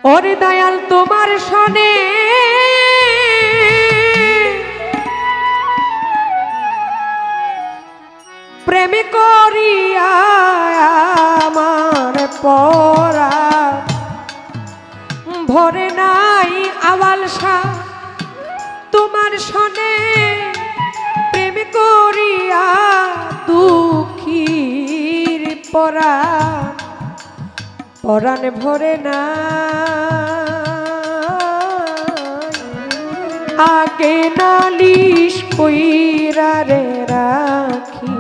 ওরে দয়াল তোমার সনে প্রেম করিয়া আমার পরা ভরে নাই আওয়ালসা তোমার সনে প্রেম করিয়া দুঃখীর পরা পরাণ ভরে না আগে নালিশ কইরা রে রাখি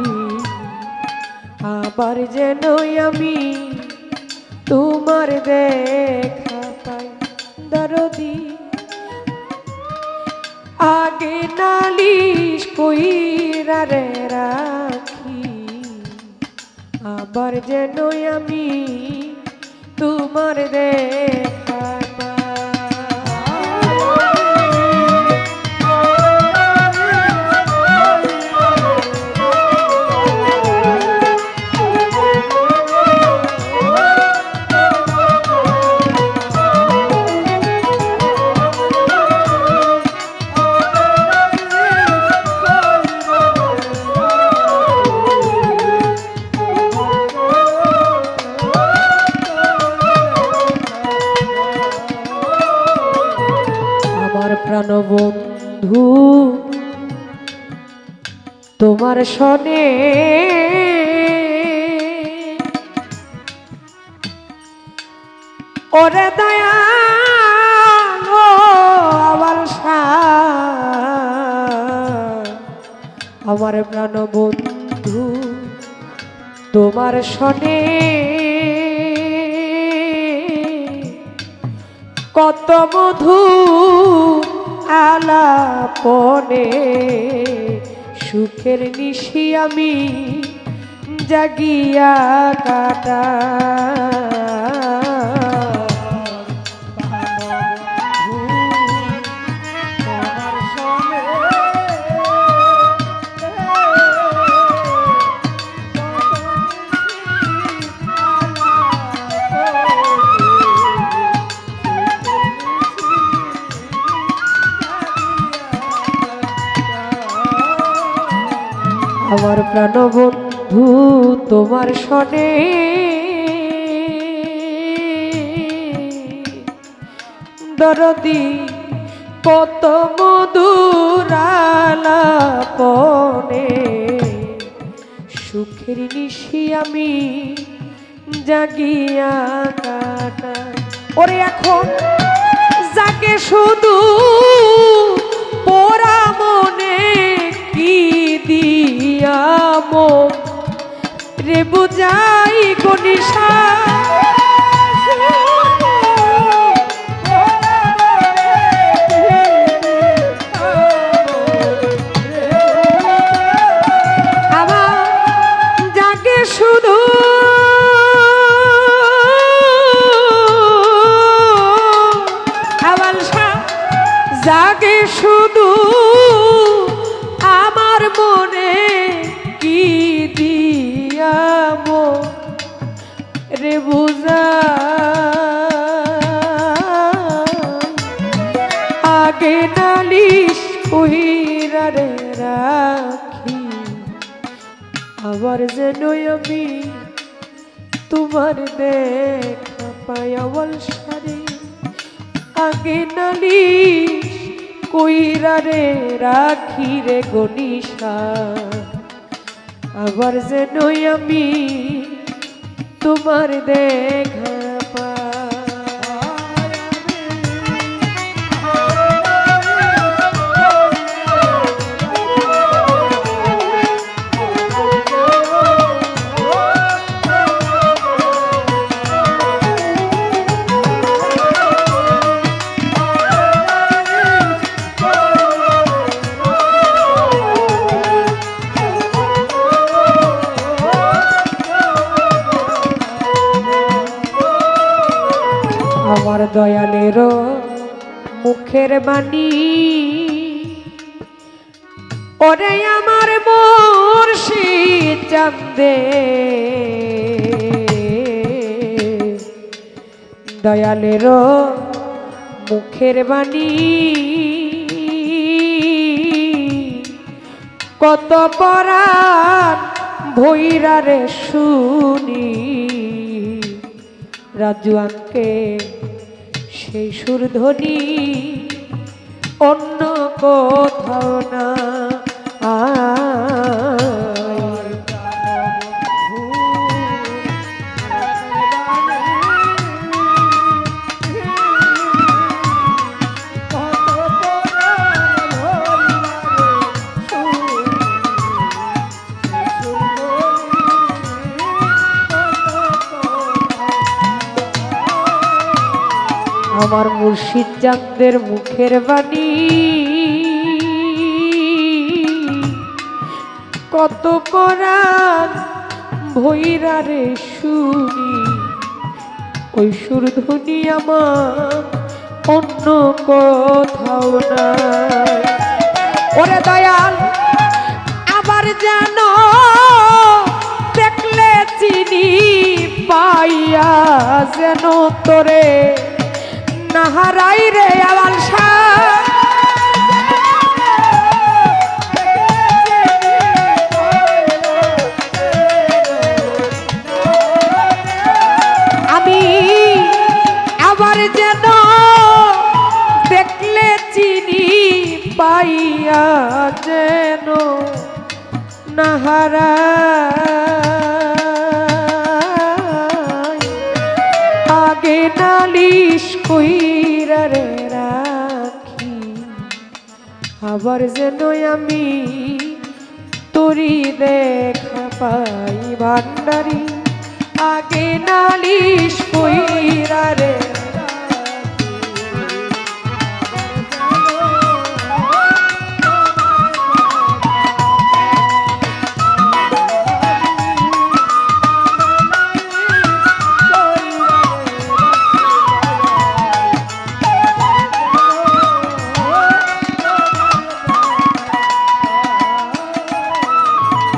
আবার যেন আমি তোমার দেখা পাই দরদি আগে নালিশ কইরা রে রাখি আবার যেন আমি তোমার দেখা প্রাণবন্ধু তোমার সনে ওরে দয়াল আওয়ালসা আমার প্রাণবন্ধু তোমার সনে কত মধু আলাপনে সুখের নিশি আমি জাগিয়া কাটা আমার প্রাণবন্ধু তোমার সনে দরদি কত মধুর আলাপনে সুখের নিশি আমি জাগিয়া কাটা ওরে এখন যাকে শুধু পোড়া মনে কি দিয়া মন রে বুঝাই গনিশা আমার যাকে শুধু আওয়ালসা যাকে শুধু আমার মনে কি দিয়াম রে বুঝা আগে নালিশ কইরা রে রাখি আবার যেন আমি তোমার দেখা পাই আওয়ালসারে আগে নালিশ কইরা রে রাখি রে গনিশা আবার যেন আমি তোমার দেখা আমার দয়ালের মুখের বাণী ওরে আমার মুর্শিদ চাঁদে দয়ালেরও মুখের বাণী কত পরাণ ভৈরা রে শুনি রাজুয়ানকে সেই সুরধ্বনি অন্য কোথাও না আমার মুর্শিদ চাঁদের মুখের বাণী কত পরাণ ভৈরা রে শুনি ওই সুরধ্বনি আমার অন্য কোথাও নাই। ওরে দয়াল আবার যেন দেখলে চিনি পাইয়া যেন তোরে নাহারাই রে আওয়াল আমি আবার যেন দেখলে চিনি পাইয়া যেন নাহারা আগে নালিশ কইরা রে রাখি আবার যেন আমি তোরি দেখা পাই ভান্ডারি আগে নালিশ কইরা রে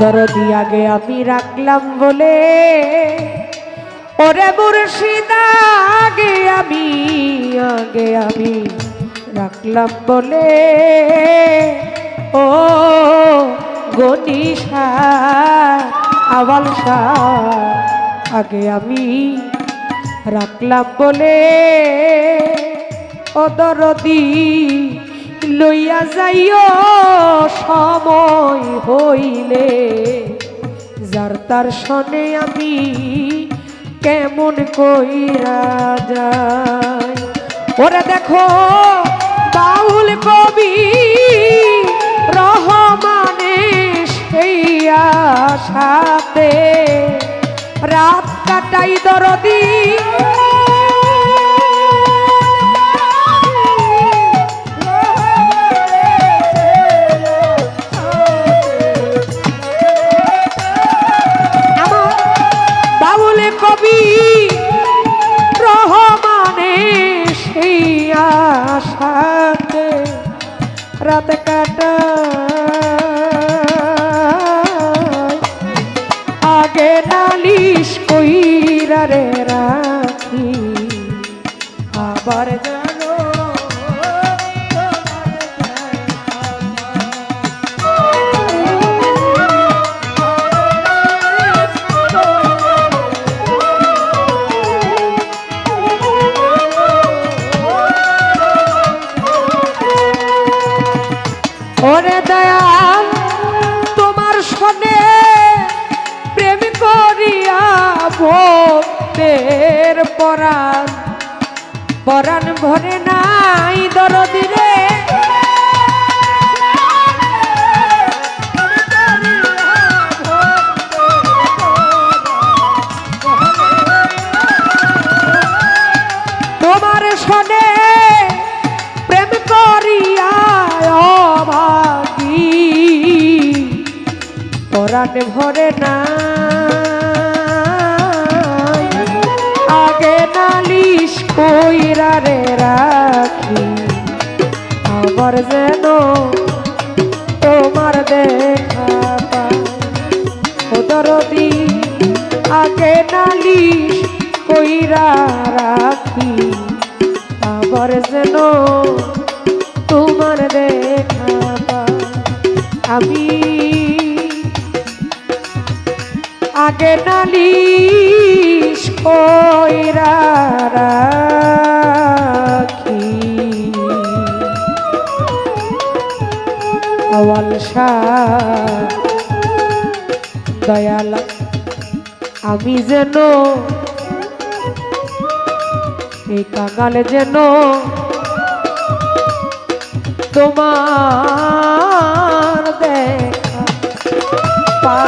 দরদি আগে আমি রাখলাম বলে ওরে মুর্শিদ আগে আমি রাখলাম বলে ও গনিশা আওয়াল শাহ আগে আমি রাখলাম বলে ও দরদি লইয়া যাইও সময় হইলে যার তার সনে আমি কেমন কইরা যাই। ওরে দেখো বাউল কবি রহমানে সেই আশাতে রাত কাটাই দরদি কবি রহমানে সেই আশাতে রাত কাটা আগে নালিশ কইরা রে রাখি আবার জানো ওরে দয়াল তোমার সনে প্রেম করিয়া ভক্তের পরাণ পরাণ ভরে নাই দরদি রে তোমার সনে প্রেম করিয়া পরাণ ভরে না আগে নালিশ কইরা রে রাখি আবার যেন তোমার দেখা পাই ও দরদি আগে নালিশ কইরা রাখি আবার যেন তোমার দেখা পাই। আমি আগে নালিশ কইরা রাখি আওয়াল শাহ দয়াল, আমি যেন এই কাঙাল যেন তোমার দেখা পা